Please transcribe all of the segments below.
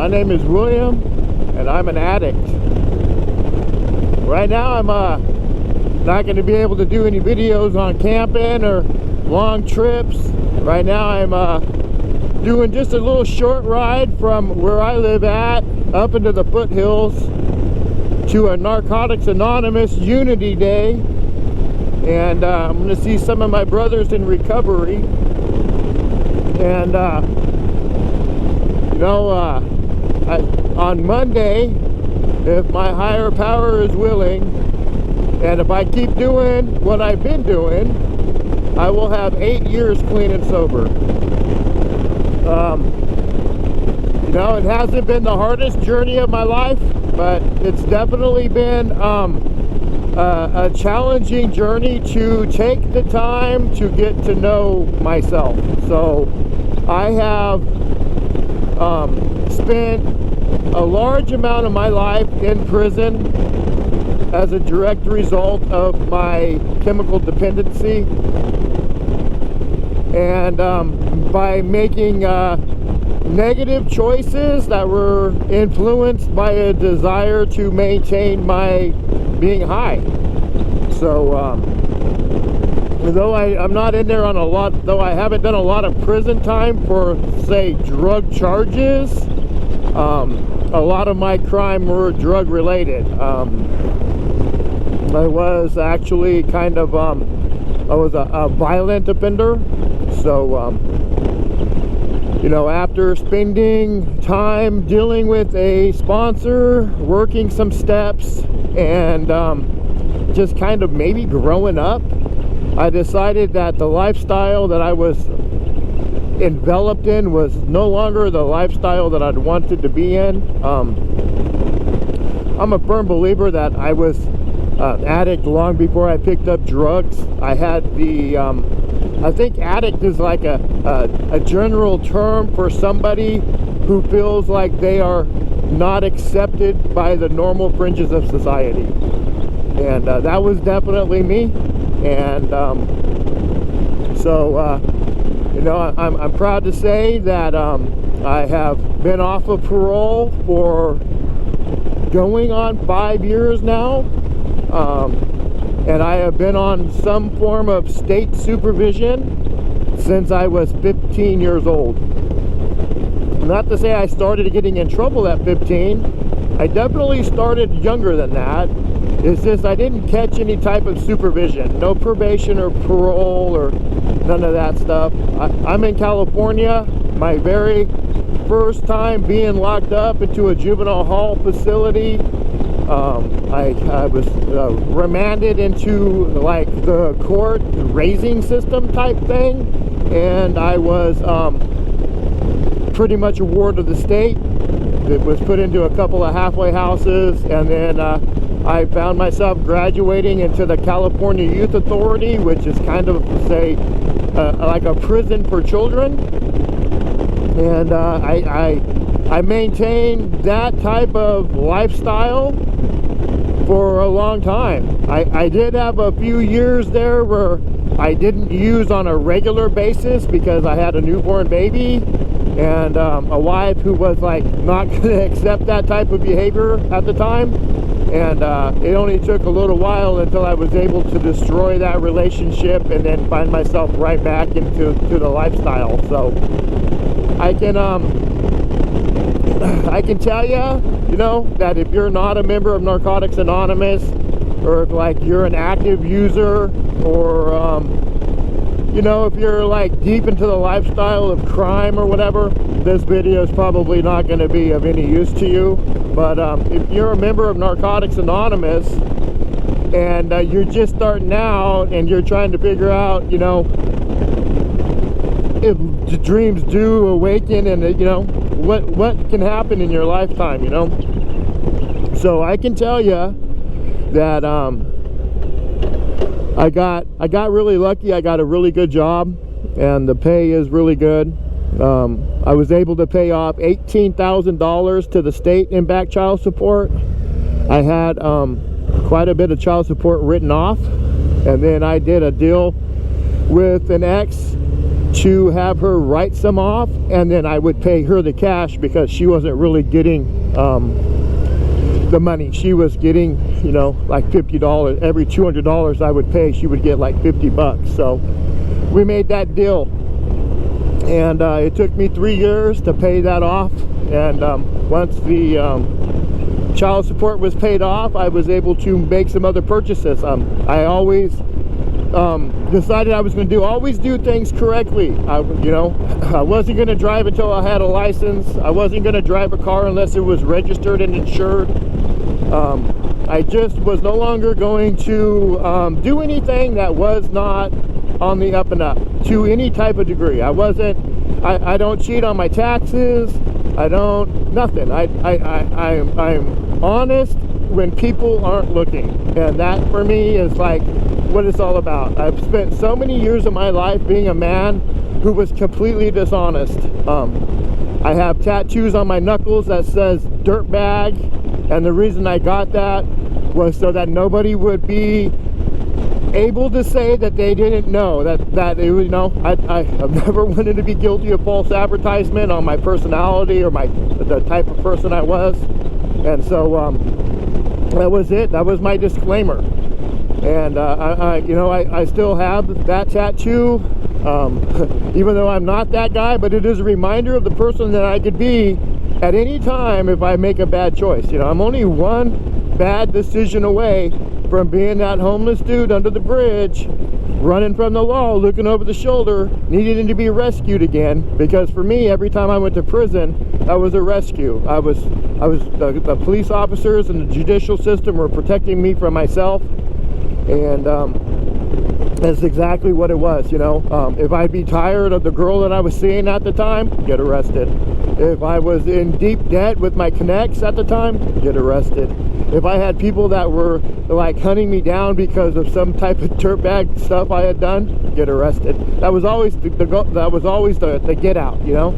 My name is William, and I'm an addict. Right now, I'm not going to be able to do any videos on camping or long trips. Right now, I'm doing just a little short ride from where I live at up into the foothills to a Narcotics Anonymous Unity Day, and I'm going to see some of my brothers in recovery. And on Monday, if my higher power is willing, and if I keep doing what I've been doing, I will have 8 years clean and sober. It hasn't been the hardest journey of my life, but it's definitely been a challenging journey to take the time to get to know myself. So I have spent a large amount of my life in prison as a direct result of my chemical dependency, and by making negative choices that were influenced by a desire to maintain my being high. So though I'm not in there on a lot, though I haven't done a lot of prison time for, say, drug charges, a lot of my crime were drug related. I was actually kind of I was a violent offender. So after spending time dealing with a sponsor, working some steps, and just kind of maybe growing up, I decided that the lifestyle that I was enveloped in was no longer the lifestyle that I'd wanted to be in. I'm a firm believer that I was an addict long before I picked up drugs. I had the I think addict is like a general term for somebody who feels like they are not accepted by the normal fringes of society, and that was definitely me. And I'm proud to say that I have been off of parole for going on 5 years now, and I have been on some form of state supervision since I was 15 years old. Not to say I started getting in trouble at 15. I definitely started younger than that. It's just I didn't catch any type of supervision, no probation or parole or none of that stuff. I'm in California, my very first time being locked up into a juvenile hall facility. I was remanded into like the court raising system type thing, and I was pretty much a ward of the state. It was put into a couple of halfway houses, and then I found myself graduating into the California Youth Authority, which is kind of, say, like a prison for children. And I maintained that type of lifestyle for a long time. I did have a few years there where I didn't use on a regular basis because I had a newborn baby and a wife who was like not going to accept that type of behavior at the time. And it only took a little while until I was able to destroy that relationship and then find myself right back into the lifestyle. So I can tell you, that if you're not a member of Narcotics Anonymous, or if like you're an active user, or if you're like deep into the lifestyle of crime or whatever, this video is probably not going to be of any use to you. But if you're a member of Narcotics Anonymous and you're just starting out and you're trying to figure out, if the dreams do awaken, and what can happen in your lifetime, So I can tell you that I got really lucky. I got a really good job, and the pay is really good. I was able to pay off $18,000 to the state in back child support. I had quite a bit of child support written off, and then I did a deal with an ex to have her write some off, and then I would pay her the cash because she wasn't really getting the money. She was getting, you know, like $50. Every $200 I would pay, she would get like 50 bucks. So we made that deal, and it took me 3 years to pay that off. And once the child support was paid off, I was able to make some other purchases. I always decided I was going to always do things correctly. I wasn't going to drive until I had a license. I wasn't going to drive a car unless it was registered and insured. I just was no longer going to do anything that was not on the up and up to any type of degree. I don't cheat on my taxes. I don't, nothing. I'm honest when people aren't looking, and that for me is like what it's all about. I've spent so many years of my life being a man who was completely dishonest. I have tattoos on my knuckles that says dirtbag, and the reason I got that was so that nobody would be able to say that they didn't know that it was, you know, I've never wanted to be guilty of false advertisement on my personality or the type of person I was. And so that was it. That was my disclaimer. And I still have that tattoo, even though I'm not that guy, but it is a reminder of the person that I could be at any time if I make a bad choice. You know, I'm only one bad decision away from being that homeless dude under the bridge, running from the law, looking over the shoulder, needing to be rescued again. Because for me, every time I went to prison, that was a rescue. The police officers and the judicial system were protecting me from myself, and that's exactly what it was. You know, if I'd be tired of the girl that I was seeing at the time, get arrested. If I was in deep debt with my connects at the time, get arrested. If I had people that were like hunting me down because of some type of dirtbag stuff I had done, get arrested. That was always the get out, you know.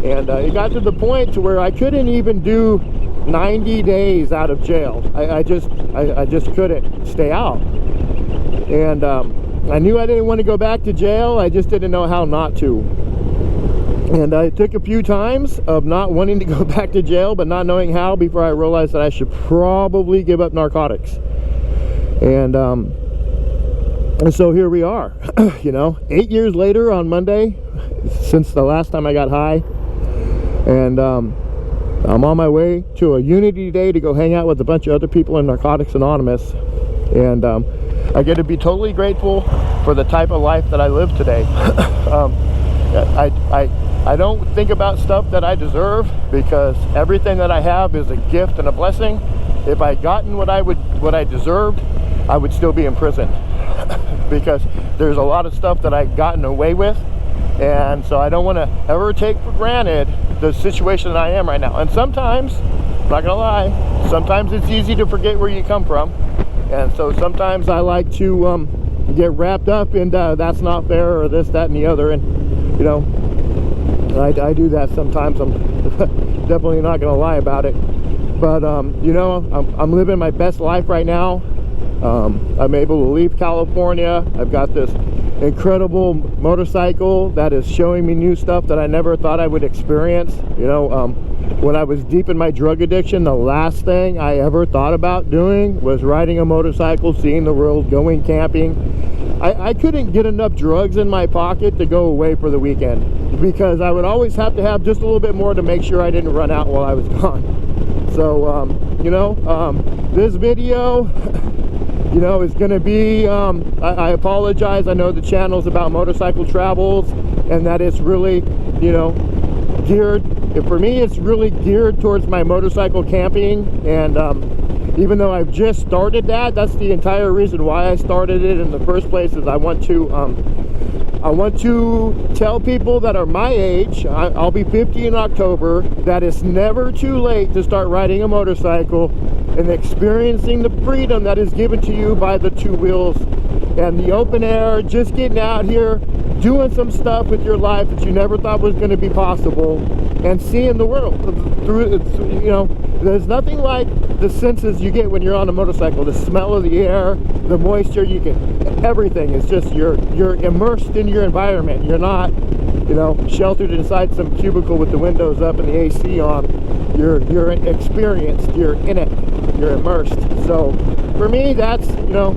And it got to the point to where I couldn't even do 90 days out of jail. I just couldn't stay out. And I knew I didn't want to go back to jail. I just didn't know how not to. And I took a few times of not wanting to go back to jail, but not knowing how, before I realized that I should probably give up narcotics. And so here we are, you know, 8 years later on Monday, since the last time I got high. And I'm on my way to a Unity Day to go hang out with a bunch of other people in Narcotics Anonymous. And I get to be totally grateful for the type of life that I live today. I don't think about stuff that I deserve, because everything that I have is a gift and a blessing. If I gotten what I deserved, I would still be in prison. Because there's a lot of stuff that I've gotten away with, and so I don't want to ever take for granted the situation that I am right now. And sometimes, I'm not gonna lie, sometimes it's easy to forget where you come from, and so sometimes I like to get wrapped up in that's not fair, or this, that, and the other. And you know, I do that sometimes. I'm definitely not gonna lie about it. But you know, I'm living my best life right now. I'm able to leave California. I've got this incredible motorcycle that is showing me new stuff that I never thought I would experience. You know, when I was deep in my drug addiction, the last thing I ever thought about doing was riding a motorcycle, seeing the world, going camping. I couldn't get enough drugs in my pocket to go away for the weekend, because I would always have to have just a little bit more to make sure I didn't run out while I was gone. So you know, this video, you know, is going to be, I apologize. I know the channel's about motorcycle travels, and that it's really, you know, geared, for me, it's really geared towards my motorcycle camping. And even though I've just started that's the entire reason why I started it in the first place, is I want to tell people that are my age, I'll be 50 in October, that it's never too late to start riding a motorcycle and experiencing the freedom that is given to you by the two wheels and the open air, just getting out here, doing some stuff with your life that you never thought was going to be possible, and seeing the world through, you know, there's nothing like the senses you get when you're on a motorcycle. The smell of the air, the moisture, you get everything. It's just you're immersed in your environment. You're not you know, sheltered inside some cubicle with the windows up and the AC on. You're experienced, you're in it, you're immersed. So for me, that's, you know,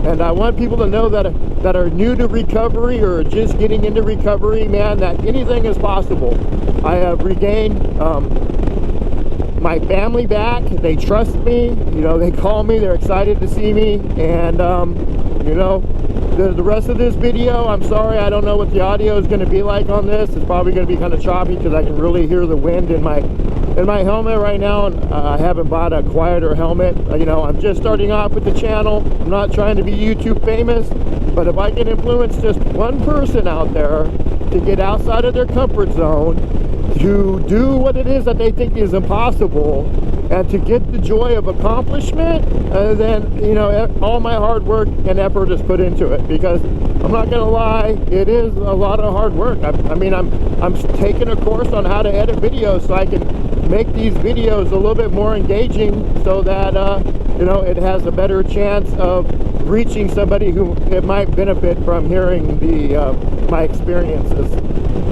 and I want people to know that are new to recovery or just getting into recovery, man, that anything is possible. I have regained my family back. They trust me, you know, they call me, they're excited to see me. And you know, the rest of this video, I'm sorry, I don't know what the audio is going to be like on this. It's probably going to be kind of choppy because I can really hear the wind in my helmet right now, and I haven't bought a quieter helmet. You know, I'm just starting off with the channel. I'm not trying to be YouTube famous, but if I can influence just one person out there to get outside of their comfort zone, to do what it is that they think is impossible, and to get the joy of accomplishment, then, you know, all my hard work and effort is put into it. Because I'm not gonna lie, it is a lot of hard work. I mean, I'm taking a course on how to edit videos so I can make these videos a little bit more engaging, so that you know, it has a better chance of reaching somebody who it might benefit from hearing my experiences.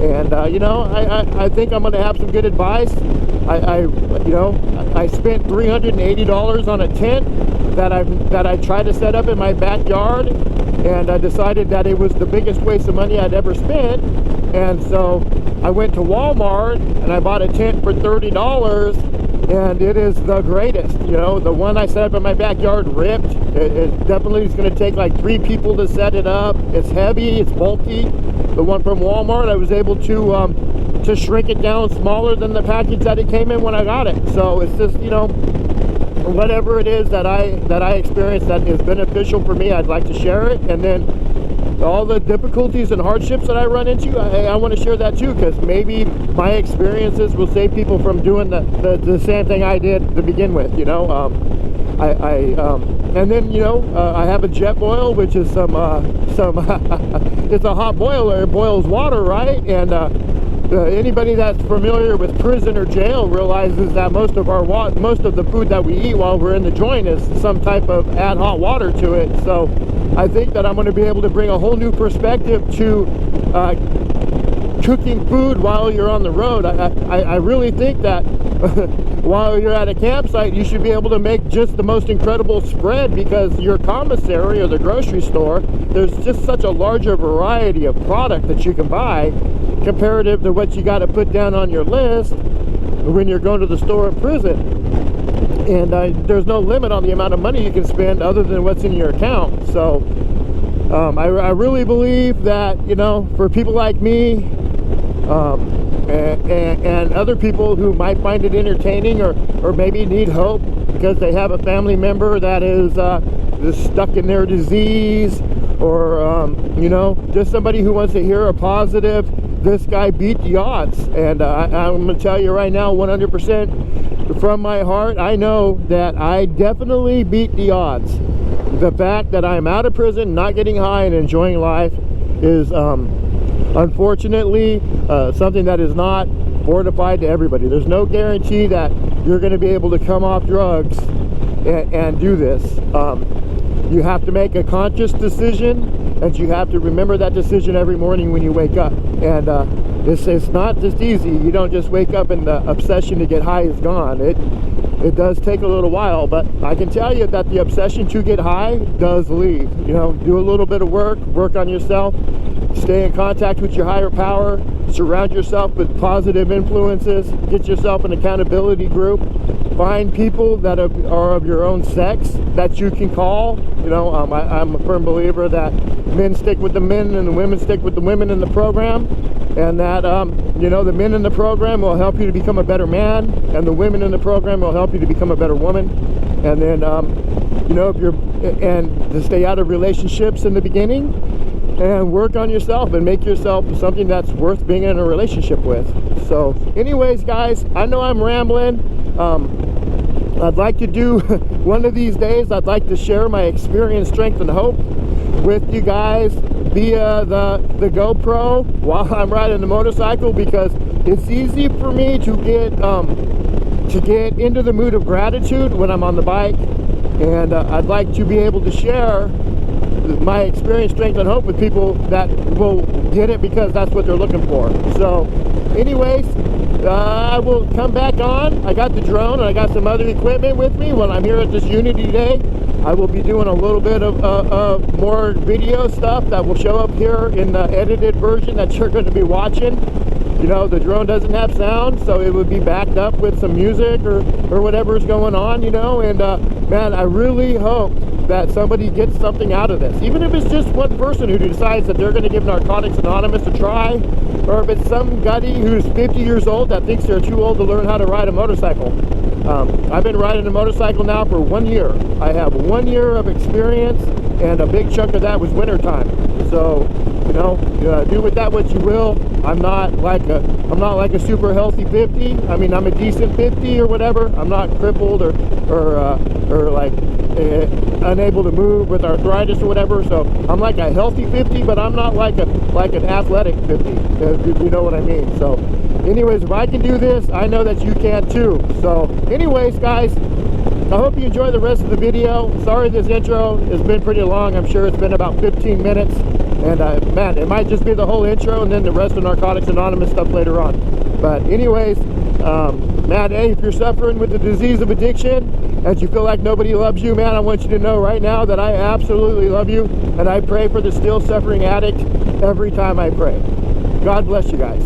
And you know, I think I'm gonna have some good advice. You know, I spent $380 on a tent that I tried to set up in my backyard, and I decided that it was the biggest waste of money I'd ever spent. And so I went to Walmart and I bought a tent for $30, and it is the greatest. You know, the one I set up in my backyard ripped. It definitely is going to take like 3 people to set it up. It's heavy, it's bulky. The one from Walmart, I was able to shrink it down smaller than the package that it came in when I got it. So it's just, you know, whatever it is that I experienced that is beneficial for me, I'd like to share it. And then all the difficulties and hardships that I run into, I want to share that too, because maybe my experiences will save people from doing the same thing I did to begin with, you know. And then, you know, I have a jet boil, which is some it's a hot boiler. It boils water, right? And anybody that's familiar with prison or jail realizes that most of the food that we eat while we're in the joint is some type of add hot water to it. So I think that I'm going to be able to bring a whole new perspective to cooking food while you're on the road. I really think that while you're at a campsite, you should be able to make just the most incredible spread, because your commissary or the grocery store, there's just such a larger variety of product that you can buy comparative to what you got to put down on your list when you're going to the store in prison. And there's no limit on the amount of money you can spend other than what's in your account. So I really believe that, you know, for people like me and other people who might find it entertaining or maybe need hope because they have a family member that is stuck in their disease, or you know, just somebody who wants to hear a positive, this guy beat the odds. And I'm going to tell you right now, 100% from my heart, I know that I definitely beat the odds. The fact that I'm out of prison, not getting high and enjoying life is unfortunately something that is not fortified to everybody. There's no guarantee that you're going to be able to come off drugs and do this. You have to make a conscious decision, and you have to remember that decision every morning when you wake up. And it's not just easy. You don't just wake up and the obsession to get high is gone. It does take a little while, but I can tell you that the obsession to get high does leave. You know, do a little bit of work on yourself, stay in contact with your higher power, surround yourself with positive influences, get yourself an accountability group, find people that are of your own sex that you can call. You know, I'm a firm believer that men stick with the men and the women stick with the women in the program, and that you know, the men in the program will help you to become a better man, and the women in the program will help you to become a better woman. And then you know, and to stay out of relationships in the beginning, and work on yourself and make yourself something that's worth being in a relationship with. So anyways, guys, I know I'm rambling. I'd like to do one of these days, I'd like to share my experience, strength, and hope with you guys via the GoPro while I'm riding the motorcycle, because it's easy for me to get into the mood of gratitude when I'm on the bike. And I'd like to be able to share my experience, strength, and hope with people that will get it because that's what they're looking for. So anyways, I will come back on. I got the drone and I got some other equipment with me when I'm here at this Unity Day. I will be doing a little bit of more video stuff that will show up here in the edited version that you're going to be watching. You know, the drone doesn't have sound, so it would be backed up with some music or whatever's going on, you know. And man, I really hope that somebody gets something out of this, even if it's just one person who decides that they're going to give Narcotics Anonymous a try, or if it's somebody who's 50 years old that thinks they're too old to learn how to ride a motorcycle. I've been riding a motorcycle now for 1 year. I have 1 year of experience, and a big chunk of that was wintertime. So, you know, do with that what you will. I'm not like a super healthy 50. I mean, I'm a decent 50 or whatever. I'm not crippled or like unable to move with arthritis or whatever. So I'm like a healthy 50, but I'm not like an athletic 50, if you know what I mean. So anyways, if I can do this, I know that you can too. So anyways, guys, I hope you enjoy the rest of the video. Sorry this intro has been pretty long. I'm sure it's been about 15 minutes. And man, it might just be the whole intro and then the rest of Narcotics Anonymous stuff later on. But anyways, man, hey, if you're suffering with the disease of addiction and you feel like nobody loves you, man, I want you to know right now that I absolutely love you. And I pray for the still suffering addict every time I pray. God bless you guys.